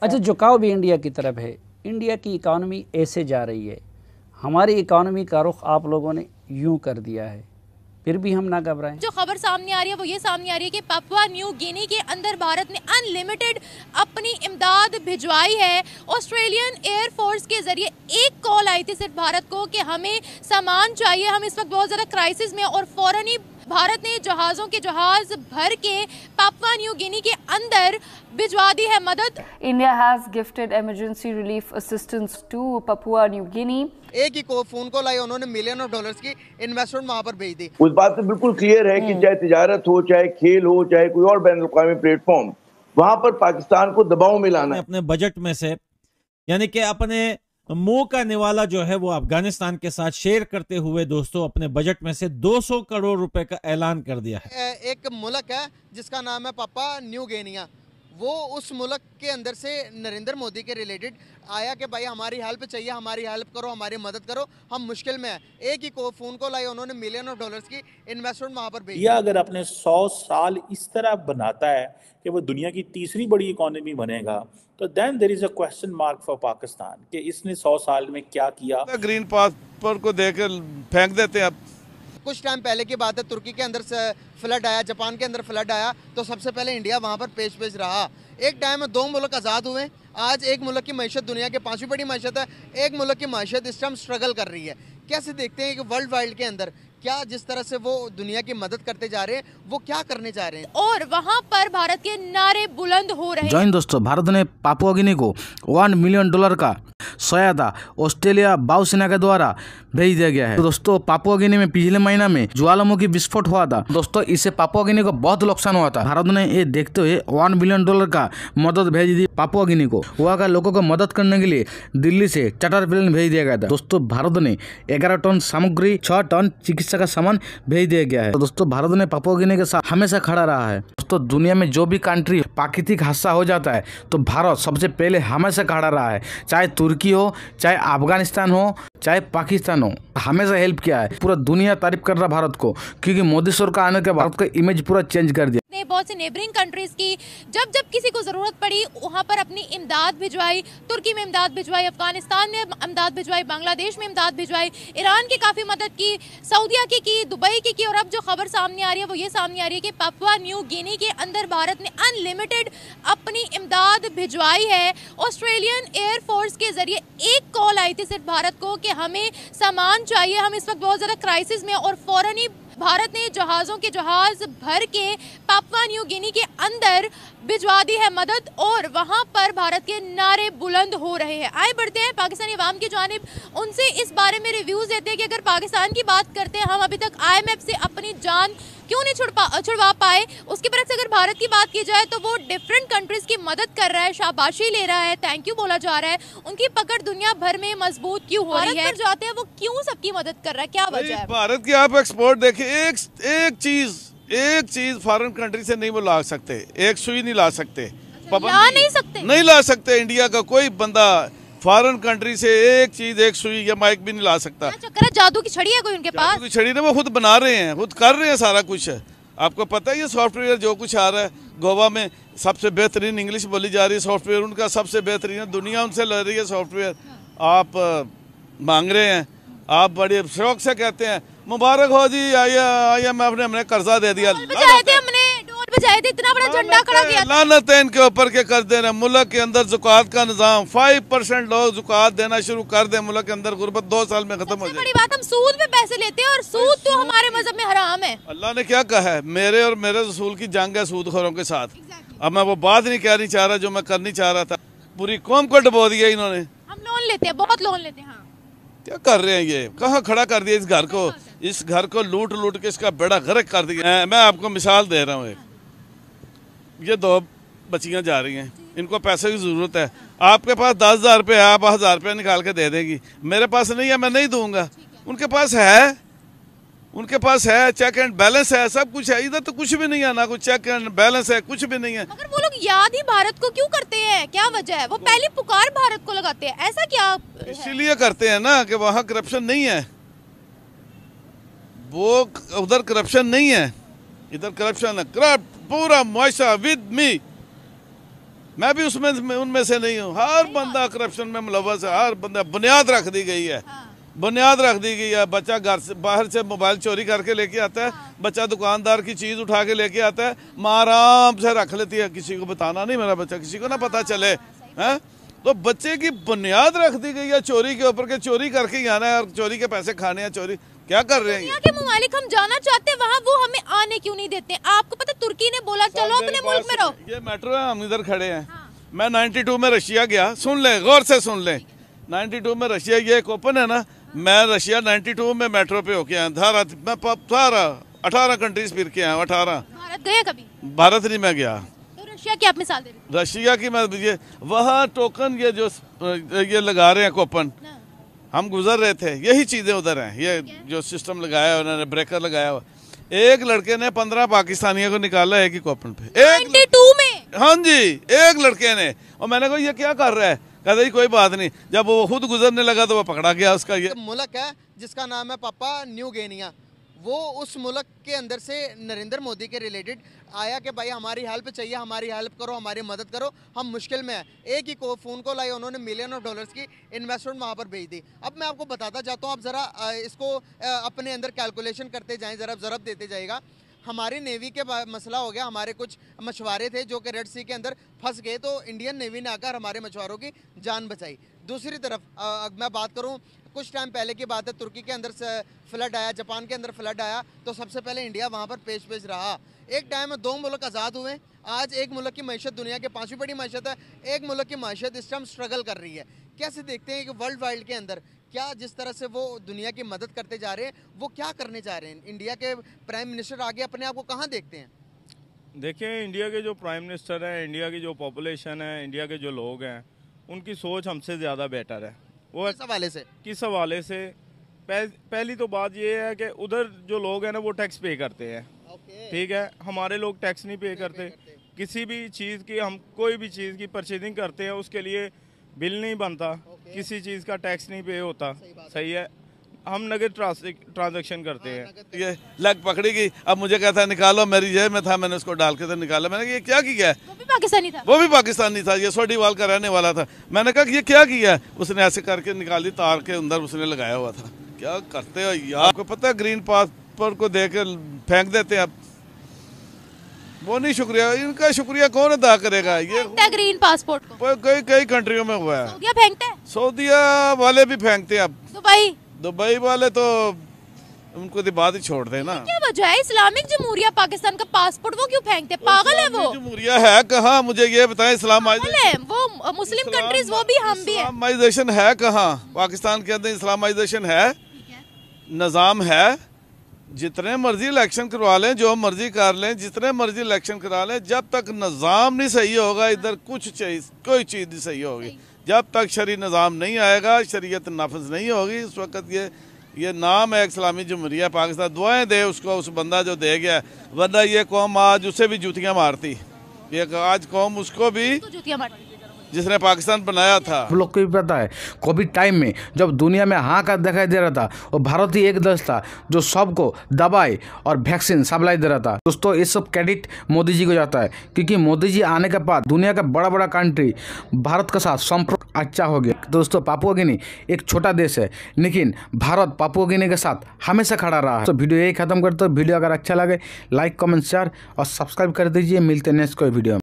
अच्छा, झुकाव भी इंडिया की तरफ है। इंडिया की इकॉनमी ऐसे जा रही है, हमारी इकॉनमी का रुख आप लोगों ने यूं कर दिया है, फिर भी हम ना घबराएं। जो खबर सामने आ रही है वो ये सामने आ रही है कि पापुआ न्यू गिनी के अंदर भारत ने अनलिमिटेड अपनी इमदाद भिजवाई है। ऑस्ट्रेलियन एयरफोर्स के जरिए एक कॉल आई थी सिर्फ भारत को कि हमें सामान चाहिए, हम इस वक्त बहुत ज़्यादा क्राइसिस में, और फौरन ही भारत ने जहाज़ों के जहाज भर के पापुआ न्यू गिनी के अंदर भिजवा दी है मदद। India has gifted emergency relief assistance to Papua New Guinea. एक ही को फोन कॉल आई, उन्होंने मिलियन ऑफ डॉलर्स की इन्वेस्टमेंट वहां पर भेज दी। उस बात से बिल्कुल क्लियर है कि चाहे तिजारत हो, चाहे खेल हो, चाहे कोई और बैन अवी प्लेटफॉर्म, वहां पर पाकिस्तान को दबाव में लाना है। अपने बजट में से, यानी कि अपने मुंह का निवाला जो है वो अफगानिस्तान के साथ शेयर करते हुए दोस्तों अपने बजट में से 200 करोड़ रुपए का ऐलान कर दिया है। एक मुल्क है जिसका नाम है पापुआ न्यू गिनिया, वो उस मुल्क के अंदर से नरेंद्र मोदी के रिलेटेड आया कि भाई हमारी हेल्प चाहिए, हमारी हेल्प करो, हमारी मदद करो, हम मुश्किल में हैं। एक ही को फोन कॉल आई, उन्होंने मिलियन ऑफ डॉलर्स की इन्वेस्टमेंट वहां पर भेजी। अगर अपने 100 साल इस तरह बनाता है कि वो दुनिया की तीसरी बड़ी इकोनॉमी बनेगा, तो then there is a question mark for Pakistan कि इसने 100 साल में क्या किया। ग्रीन पासपोर्ट को देकर फेंक देते हैं। अब कुछ टाइम पहले की बात है, तुर्की के अंदर से फ्लड आया, जापान के अंदर फ्लड आया, तो सबसे पहले इंडिया वहां पर पेश रहा। एक टाइम में 2 मुल्क आज़ाद हुए, आज एक मुल्क की मैशत दुनिया के 5वीं बड़ी मैशत है, एक मुल्क की मैशत इस टाइम स्ट्रगल कर रही है। कैसे देखते हैं कि वर्ल्ड वाइड के अंदर क्या जिस तरह से वो दुनिया की मदद करते जा रहे हैं, वो क्या करने जा रहे हैं, और वहां पर भारत के नारे बुलंद हो रहे हैं। जॉइन दोस्तों, भारत ने पापुआ गिनी को $1 मिलियन का सहायता ऑस्ट्रेलिया वायुसेना के द्वारा भेज दिया गया है। तो दोस्तों, पापुआ गिनी में पिछले महीना में ज्वालामुखी विस्फोट हुआ था दोस्तों, इससे पापुआ गिनी को बहुत नुकसान हुआ था। भारत ने ये देखते हुए $1 मिलियन का मदद भेज दी पापुआ गिनी को। वहाँ का लोगों को मदद करने के लिए दिल्ली से चार्टर प्लेन भेज दिया गया था दोस्तों। भारत ने 11 टन सामग्री, 6 टन चिकित्सा का सामान भेज दिया गया है। तो दोस्तों, भारत ने पापुआ गिनी के साथ हमेशा खड़ा रहा है दोस्तों। दुनिया में जो भी कंट्री प्राकृतिक हादसा हो जाता है तो भारत सबसे पहले हमेशा खड़ा रहा है, चाहे तुर्की हो, चाहे अफगानिस्तान हो, चाहे पाकिस्तान हो, हमेशा हेल्प किया है। पूरा दुनिया तारीफ कर रहा भारत को, क्योंकि मोदी सरकार आने के भारत का इमेज पूरा चेंज कर दिया। बहुत सी नेबरिंग कंट्रीज की जब जब किसी को जरूरत पड़ी वहां पर अपनी इमदाद भिजवाई। तुर्की में इमदाद भिजवाई, अफगानिस्तान में इमदाद भिजवाई, बांग्लादेश में इमदाद भिजवाई, ईरान की काफी मदद की, सऊदीया की, दुबई की, और अब जो खबर सामने आ रही है वो ये सामने आ रही है कि पापुआ न्यू गिनी के अंदर भारत ने अनलिमिटेड अपनी इमदाद भिजवाई है। ऑस्ट्रेलियन एयरफोर्स के जरिए एक कॉल आई थी सिर्फ भारत को कि हमें सामान चाहिए, हम इस वक्त बहुत ज़्यादा क्राइसिस में, और फौरन ही भारत ने जहाज़ों के जहाज भर के पापुआ न्यू गिनी के अंदर भिजवा दी है मदद, और वहां पर भारत के नारे बुलंद हो रहे हैं। आए बढ़ते हैं पाकिस्तानी अवाम की जानिब, उनसे इस बारे में रिव्यूज़ देते हैं कि अगर पाकिस्तान की बात करते हैं, हम अभी तक IMF से अपनी जान क्यों नहीं छुड़वा पाए। उसके बरक्स अगर भारत की बात की जाए तो वो डिफरेंट कंट्रीज़ की मदद कर रहा है, शाबाशी ले रहा है, थैंक यू बोला जा रहा है। उनकी पकड़ दुनिया भर में मजबूत क्यों हो रही है? जाते हैं वो क्यों सबकी मदद कर रहा है, क्या वजह है? भारत की आप एक्सपोर्ट देखिए, एक चीज फॉरेन कंट्री से नहीं वो ला सकते, एक सुई नहीं ला सकते। नहीं ला सकते। इंडिया का कोई बंदा फॉरेन कंट्री से एक चीज, एक सुई या माइक भी नहीं ला सकता। चक्कर है, जादू की छड़ी है कोई उनके पास? जादू की छड़ी ना, वो खुद बना रहे हैं, खुद कर रहे हैं सारा कुछ। आपको पता है ये सॉफ्टवेयर जो कुछ आ रहा है, गोवा में सबसे बेहतरीन इंग्लिश बोली जा रही है, सॉफ्टवेयर उनका सबसे बेहतरीन है, दुनिया उनसे ले रही है सॉफ्टवेयर। आप मांग रहे हैं, आप बड़े शौक से कहते हैं मुबारक हो जी, आइए मैं हमने कर्जा दे दिया। बजाए थे, इतना बड़ा झंडा खड़ा किया था। लानत है इनके ऊपर के कर दे रहे। मुल्क के अंदर ज़कात का निज़ाम 5% लोग ज़कात देना शुरू कर दे, मुल्क के अंदर गुर्बत 2 साल में खत्म हो जाए। बड़ी बात, हम सूद पे पैसे लेते हैं और सूद तो हमारे मजहब में हराम है। अल्लाह ने क्या कहा है, मेरे और मेरे रसूल की जंग है सूदखोरों के साथ। अब मैं वो बात नहीं कहनी चाह रहा जो मैं करनी चाह रहा था। पूरी कौम को डुबो दिया इन्होंने। हम लोन लेते हैं, बहुत लोन लेते हैं। हाँ। क्या कर रहे हैं ये, कहाँ खड़ा कर दिया इस घर को लूट के इसका बेड़ा गर्क कर दिया। मैं आपको मिसाल दे रहा हूँ, ये 2 बच्चियां जा रही हैं, इनको पैसे की ज़रूरत है। आपके पास 10,000 रुपये है, आप 1000 रुपये निकाल के दे देंगी। मेरे पास नहीं है, मैं नहीं दूंगा। उनके पास है, चेक एंड बैलेंस है, सब कुछ है। इधर तो कुछ भी नहीं है, ना कुछ चेक एंड बैलेंस है, कुछ भी नहीं है। मगर वो लोग याद ही भारत को क्यों करते हैं, क्या वजह है? वो पहली पुकार भारत को लगाते हैं, ऐसा क्या? इसीलिए करते हैं ना कि वहाँ करप्शन नहीं है, वो उधर करप्शन नहीं है, इधर करप्शन है। पूरा मुआशरा विद मी, मैं भी उसमें उनमें से नहीं हूँ। हर बंदा करप्शन में मुलव्वस है, हर बंदा। बुनियाद रख दी गई है, बुनियाद रख दी गई है। बच्चा घर से बाहर से मोबाइल चोरी करके लेके आता है, बच्चा दुकानदार की चीज़ उठा के लेके आता है, माँ आराम से रख लेती है, किसी को बताना नहीं मेरा बच्चा, किसी को ना पता चले हैं। तो बच्चे की बुनियाद रख दी गई है चोरी के ऊपर, के चोरी करके ही आना है और चोरी के पैसे खाने हैं। चोरी क्या कर रहे हैं? दुनिया के ममालिक हम जाना चाहते हैं वहाँ, वो हमें आने क्यों नहीं देते? आपको पता तुर्की ने बोला चलो अपने मुल्क में रहो। ये मेट्रो है, हम इधर खड़े हैं। मैं 92 में रशिया गया, सुन ले गौर से सुन ले। 92 में रशिया, ये ओपन है ना, मैं रशिया 92 में मेट्रो पे होके आया। मैं 18 कंट्रीज फिर के आया हूँ। 18। भारत गए कभी? भारत नहीं मैं गया। तो रशिया की आप मिसाल दे रहे? रशिया की मैं ये वहाँ टोकन ये जो ये लगा रहे हैं कूपन, हम गुजर रहे थे, यही चीजें उधर हैं। ये जो सिस्टम लगाया है उन्होंने, ब्रेकर लगाया हुआ। एक लड़के ने 15 पाकिस्तानियों को निकाला है कि कूपन पे, 92 में। हाँ जी, एक लड़के ने। और मैंने कहा ये क्या कर रहा है? कहते ही कोई बात नहीं। जब वो खुद गुजरने लगा तो वो पकड़ा गया। उसका ये मुल्क है जिसका नाम है पापा न्यू गिनिया, वो उस मुल्क के अंदर से नरेंद्र मोदी के रिलेटेड आया कि भाई हमारी हेल्प चाहिए, हमारी हेल्प करो, हमारी मदद करो, हम मुश्किल में हैं। एक ही फ़ोन कॉल आई, उन्होंने मिलियन ऑफ डॉलर्स की इन्वेस्टमेंट वहाँ पर भेज दी। अब मैं आपको बताता जाता हूँ, आप ज़रा इसको अपने अंदर कैलकुलेशन करते जाएँ, ज़रा ज़रब देते जाएगा। हमारी नेवी के मसला हो गया, हमारे कुछ मछुआरे थे जो कि रेड सी के अंदर फंस गए, तो इंडियन नेवी ने आकर हमारे मछुआरों की जान बचाई। दूसरी तरफ मैं बात करूं, कुछ टाइम पहले की बात है, तुर्की के अंदर फ्लड आया, जापान के अंदर फ्लड आया, तो सबसे पहले इंडिया वहां पर पेश रहा। एक टाइम में 2 मुल्क आज़ाद हुए, आज एक मुल्क की मैशत दुनिया के 5वीं बड़ी मैशत है, एक मुल्क की मैशत इस टाइम स्ट्रगल कर रही है। कैसे देखते हैं कि वर्ल्ड वाइड के अंदर क्या जिस तरह से वो दुनिया की मदद करते जा रहे हैं, वो क्या करने जा रहे हैं? इंडिया के प्राइम मिनिस्टर आगे अपने आप को कहाँ देखते हैं? देखिए, इंडिया के जो प्राइम मिनिस्टर हैं, इंडिया की जो पॉपुलेशन है, इंडिया के जो लोग हैं, उनकी सोच हमसे ज़्यादा बेटर है। वो किस हवाले से? पहली तो बात ये है कि उधर जो लोग हैं ना, वो टैक्स पे करते हैं। ठीक है, हमारे लोग टैक्स नहीं पे करते। किसी भी चीज़ की, हम कोई भी चीज़ की परचेजिंग करते हैं, उसके लिए बिल नहीं बनता, किसी चीज़ का टैक्स नहीं पे होता। सही है, हम नगद ट्रांजैक्शन करते हैं। ये लग पकड़ी गई, अब मुझे कहता है निकालो, मेरी जेब में था, मैंने उसको डाल के तो निकाला। मैंने कहा ये क्या किया है? वो भी पाकिस्तानी था। वो भी पाकिस्तानी था, ये सोडीवाल का रहने वाला था। मैंने कहा ये क्या किया है? उसने ऐसे करके निकाली, तार के अंदर उसने लगाया हुआ था। क्या करते हो यार? आपको पता है ग्रीन पासपोर्ट को दे के फेंक देते हैं आप। वो नहीं, शुक्रिया, इनका शुक्रिया कौन अदा करेगा? ये ग्रीन पासपोर्ट को कई कंट्रियों में हुआ है। सऊदीया फेंकते हैं, सऊदीया वाले भी फेंकते हैं। अब दुबई वाले तो उनको तो बात ही छोड़ दे ना। क्या वजह है? इस्लामिक जमहूरिया पाकिस्तान का पासपोर्ट वो क्यों फेंकते? पागल है वो। जमहूरिया है कहाँ? मुझे ये बताएं। इस्लामाइजेशन, वो मुस्लिम कंट्रीज, वो भी हम भी है। इस्लामाइजेशन है कहाँ? पाकिस्तान के अंदर इस्लामाइजेशन है, निज़ाम है। जितने मर्जी इलेक्शन करवा लें, जो मर्जी कर लें, जितने मर्जी इलेक्शन करा लें, जब तक निज़ाम नहीं सही होगा, इधर कोई चीज़ नहीं सही होगी। जब तक शरी निज़ाम नहीं आएगा, शरीयत नाफिज नहीं होगी। इस वक्त ये नाम है इस्लामी जमहूरिया पाकिस्तान। दुआएं दे उसको, उस बंदा जो दे गया, वरना ये कौम आज उसे भी जूतियाँ मारती। ये आज कौम उसको भी जूतियाँ मारती जिसने पाकिस्तान बनाया था। आप लोग को भी पता है, कोविड टाइम में जब दुनिया में हाहाकार दिखाई दे रहा था, और भारत ही एक देश था जो सबको दवाई और वैक्सीन सप्लाई दे रहा था। दोस्तों, ये सब क्रेडिट मोदी जी को जाता है, क्योंकि मोदी जी आने के बाद दुनिया का बड़ा बड़ा कंट्री भारत के साथ संपर्क अच्छा हो गया। दोस्तों, पापुआ गिनी एक छोटा देश है, लेकिन भारत पापुआ गिनी के साथ हमेशा खड़ा रहा है। तो वीडियो यही खत्म करते हो। वीडियो अगर अच्छा लगे लाइक कमेंट शेयर और सब्सक्राइब कर दीजिए। मिलते हैं नेक्स्ट कोई वीडियो में।